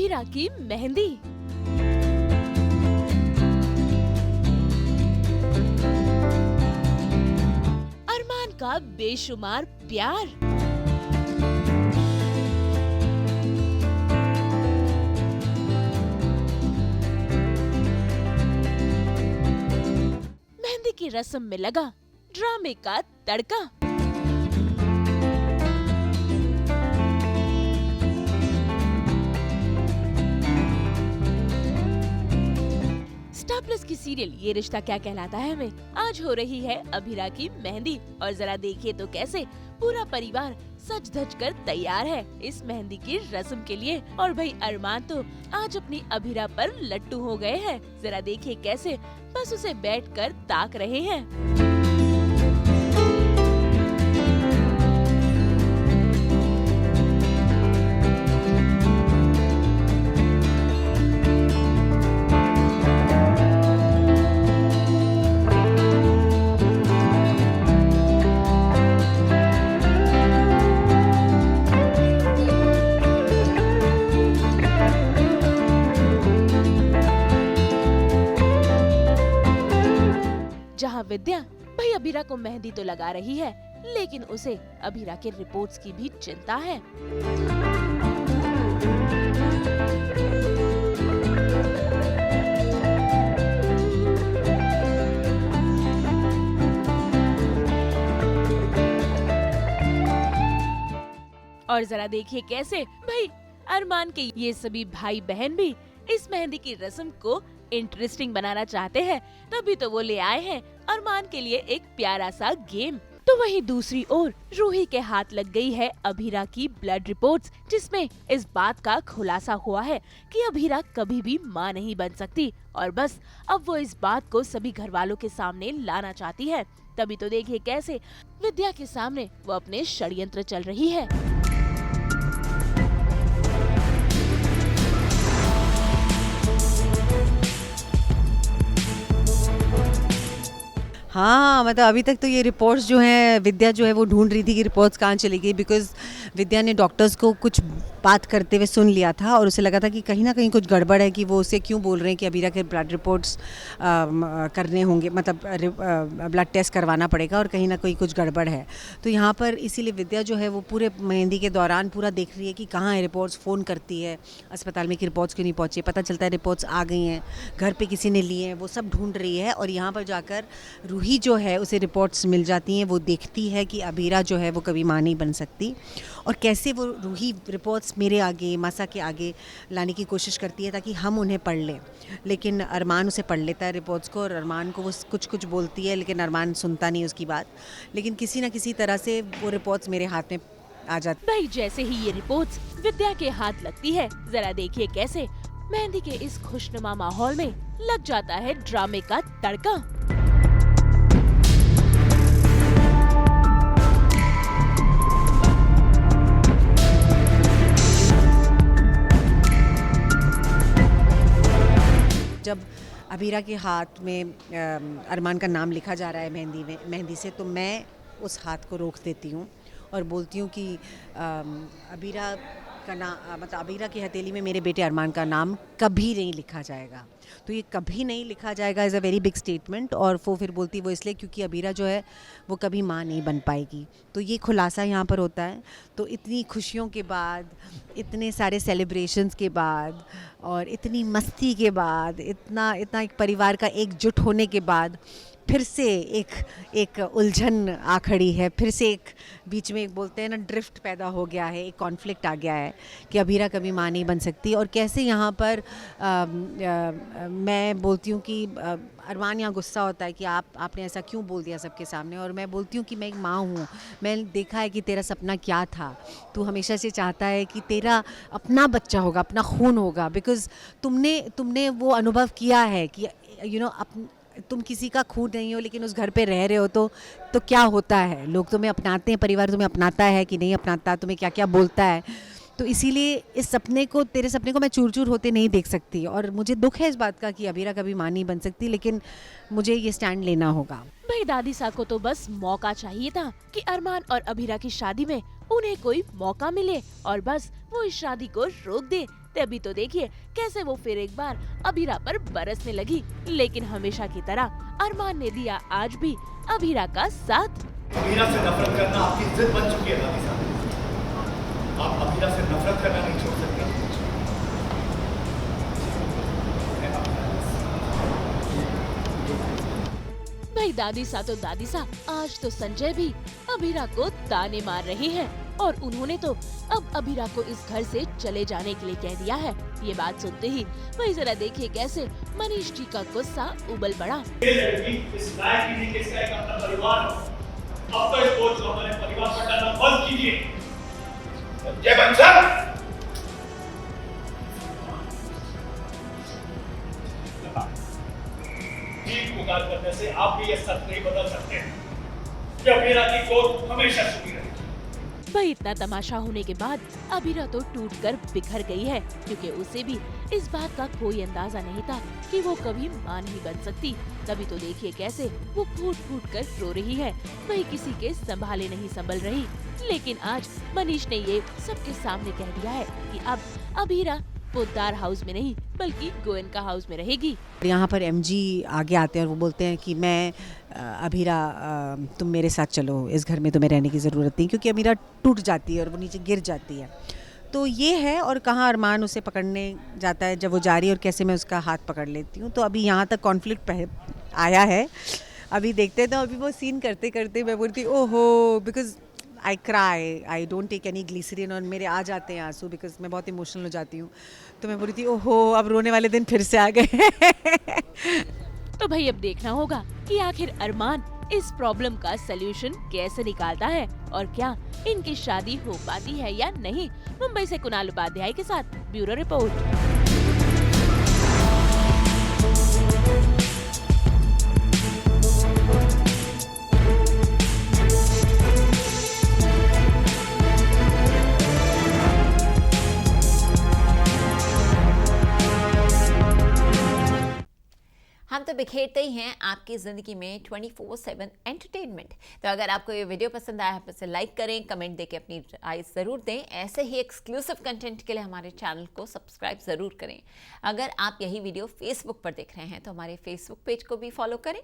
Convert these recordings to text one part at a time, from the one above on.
अभीरा की मेहंदी। अरमान का बेशुमार प्यार। मेहंदी की रस्म में लगा ड्रामे का तड़का। स्टार प्लस की सीरियल ये रिश्ता क्या कहलाता है में आज हो रही है अभीरा की मेहंदी। और जरा देखिए तो कैसे पूरा परिवार सज धज कर तैयार है इस मेहंदी की रस्म के लिए। और भाई अरमान तो आज अपनी अभीरा पर लट्टू हो गए हैं। जरा देखिए कैसे बस उसे बैठकर ताक रहे हैं। जहाँ विद्या भाई अभीरा को मेहंदी तो लगा रही है, लेकिन उसे अभीरा के रिपोर्ट्स की भी चिंता है। और जरा देखिए कैसे भाई अरमान के ये सभी भाई बहन भी इस मेहंदी की रस्म को इंटरेस्टिंग बनाना चाहते हैं, तभी तो वो ले आए हैं अरमान के लिए एक प्यारा सा गेम। तो वहीं दूसरी ओर रूही के हाथ लग गई है अभीरा की ब्लड रिपोर्ट्स, जिसमें इस बात का खुलासा हुआ है कि अभीरा कभी भी मां नहीं बन सकती। और बस अब वो इस बात को सभी घर वालों के सामने लाना चाहती है। तभी तो देखिए कैसे विद्या के सामने वो अपने षड्यंत्र चल रही है। हाँ, मतलब अभी तक तो ये रिपोर्ट्स जो हैं, विद्या जो है वो ढूंढ रही थी कि रिपोर्ट्स कहाँ चली गई, बिकॉज विद्या ने डॉक्टर्स को कुछ बात करते हुए सुन लिया था और उसे लगा था कि कहीं ना कहीं कुछ गड़बड़ है, कि वो उसे क्यों बोल रहे हैं कि अभीरा के ब्लड रिपोर्ट्स करने होंगे, मतलब ब्लड टेस्ट करवाना पड़ेगा और कहीं ना कहीं कुछ गड़बड़ है। तो यहाँ पर इसीलिए विद्या जो है वो पूरे मेहंदी के दौरान पूरा देख रही है कि कहाँ है रिपोर्ट्स, फ़ोन करती है अस्पताल में कि रिपोर्ट्स क्यों नहीं पहुँची। पता चलता है रिपोर्ट्स आ गई हैं, घर पर किसी ने लिए हैं, वो सब ढूंढ रही है। और यहाँ पर जाकर रूही जो है उसे रिपोर्ट्स मिल जाती हैं। वो देखती है कि अभीरा जो है वो कभी मां नहीं बन सकती, और कैसे वो रूही रिपोर्ट्स मेरे आगे, मासा के आगे लाने की कोशिश करती है ताकि हम उन्हें पढ़ लें। लेकिन अरमान उसे पढ़ लेता है रिपोर्ट्स को, और अरमान को वो कुछ बोलती है, लेकिन अरमान सुनता नहीं उसकी बात। लेकिन किसी न किसी तरह से वो रिपोर्ट्स मेरे हाथ में आ जाती। भाई जैसे ही ये रिपोर्ट्स विद्या के हाथ लगती है, जरा देखिए कैसे मेहंदी के इस खुशनुमा माहौल में लग जाता है ड्रामे का तड़का। जब अभीरा के हाथ में अरमान का नाम लिखा जा रहा है मेहंदी से, तो मैं उस हाथ को रोक देती हूँ और बोलती हूँ कि अभीरा का नाम, मतलब अभीरा की हथेली में मेरे बेटे अरमान का नाम कभी नहीं लिखा जाएगा। तो ये कभी नहीं लिखा जाएगा is a very big statement. और वो फिर बोलती वो इसलिए क्योंकि अभीरा जो है वो कभी माँ नहीं बन पाएगी। तो ये खुलासा यहाँ पर होता है। तो इतनी खुशियों के बाद, इतने सारे सेलिब्रेशंस के बाद और इतनी मस्ती के बाद, इतना एक परिवार का एकजुट होने के बाद फिर से एक उलझन आ खड़ी है। फिर से एक बीच में एक बोलते हैं ना, ड्रिफ्ट पैदा हो गया है, एक कॉन्फ्लिक्ट आ गया है कि अभीरा कभी माँ नहीं बन सकती। और कैसे यहाँ पर मैं बोलती हूँ कि अरमान यहाँ गुस्सा होता है कि आपने ऐसा क्यों बोल दिया सबके सामने। और मैं बोलती हूँ कि मैं एक माँ हूँ, मैंने देखा है कि तेरा सपना क्या था। तू हमेशा से चाहता है कि तेरा अपना बच्चा होगा, अपना खून होगा, बिकॉज़ तुमने वो अनुभव किया है कि तुम किसी का खून नहीं हो, लेकिन उस घर पे रह रहे हो तो क्या होता है, लोग तुम्हें अपनाते हैं, परिवार तुम्हें अपनाता है कि नहीं अपनाता, तुम्हें क्या क्या बोलता है। तो इसीलिए इस सपने को, तेरे सपने को मैं चूर चूर होते नहीं देख सकती, और मुझे दुख है इस बात का कि अबीरा कभी माँ नहीं बन सकती, लेकिन मुझे ये स्टैंड लेना होगा। भाई दादी सा को तो बस मौका चाहिए था कि अरमान और अभीरा की शादी में उन्हें कोई मौका मिले और बस वो इस शादी को रोक दे। तभी तो देखिए कैसे वो फिर एक बार अभीरा पर बरसने लगी, लेकिन हमेशा की तरह अरमान ने दिया आज भी अभीरा का साथ। अभीरा से नफरत करना आपकी जिद बन चुकी है दादी साहब। आप अभीरा से नफरत करना नहीं छोड़ सकते। भाई दादी सा तो दादी सा, आज तो संजय भी अभीरा को ताने मार रहे हैं और उन्होंने तो अब अभीरा को इस घर से चले जाने के लिए कह दिया है। ये बात सुनते ही भाई जरा देखिए कैसे मनीष जी का गुस्सा उबल पड़ा। ये लड़की इस लायक ही नहीं कि इसका एक अपना परिवार हो। अब तो इस बोझ को हमारे परिवार पर डालना बंद कीजिए। जय बंसल। ठीक पुकार करने से आप भी ये सच नहीं बदल सकते कि अभीरा की गोद हमेशा सुनी रहेगी। भाई इतना तमाशा होने के बाद अभीरा तो टूटकर बिखर गई है, क्योंकि उसे भी इस बात का कोई अंदाजा नहीं था कि वो कभी मां नहीं बन सकती। तभी तो देखिए कैसे वो फूट फूट कर रो रही है, वही किसी के संभाले नहीं संभल रही। लेकिन आज मनीष ने ये सबके सामने कह दिया है कि अब अभीरा पोद्दार हाउस में नहीं बल्कि गोयनका हाउस में रहेगी। यहाँ पर एमजी आगे आते हैं और वो बोलते हैं कि मैं अभीरा तुम मेरे साथ चलो, इस घर में तुम्हें रहने की ज़रूरत नहीं, क्योंकि अभीरा टूट जाती है और वो नीचे गिर जाती है। तो ये है, और कहाँ अरमान उसे पकड़ने जाता है जब वो जा रही है और कैसे मैं उसका हाथ पकड़ लेती हूँ। तो अभी यहाँ तक कॉन्फ्लिक्ट आया है, अभी देखते हैं। तो अभी वो सीन करते करते मैं बोलती ओहो, because I cry, I don't take any glycerine, और मेरे आ जाते हैं आंसू बिकॉज मैं बहुत इमोशनल हो जाती हूँ। तो मैं बोली थी ओहो, अब रोने वाले दिन फिर से आ गए। तो भाई अब देखना होगा कि आखिर अरमान इस प्रॉब्लम का सलूशन कैसे निकालता है और क्या इनकी शादी हो पाती है या नहीं। मुंबई से कुणाल उपाध्याय के साथ ब्यूरो रिपोर्ट। हम तो बिखेरते ही हैं आपकी ज़िंदगी में 24/7 एंटरटेनमेंट। तो अगर आपको ये वीडियो पसंद आया है तो लाइक करें, कमेंट देके अपनी राय ज़रूर दें। ऐसे ही एक्सक्लूसिव कंटेंट के लिए हमारे चैनल को सब्सक्राइब ज़रूर करें। अगर आप यही वीडियो फेसबुक पर देख रहे हैं तो हमारे फेसबुक पेज को भी फॉलो करें।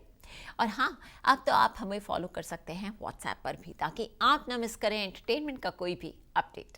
और हाँ, अब तो आप हमें फॉलो कर सकते हैं व्हाट्सएप पर भी, ताकि आप ना मिस करें एंटरटेनमेंट का कोई भी अपडेट।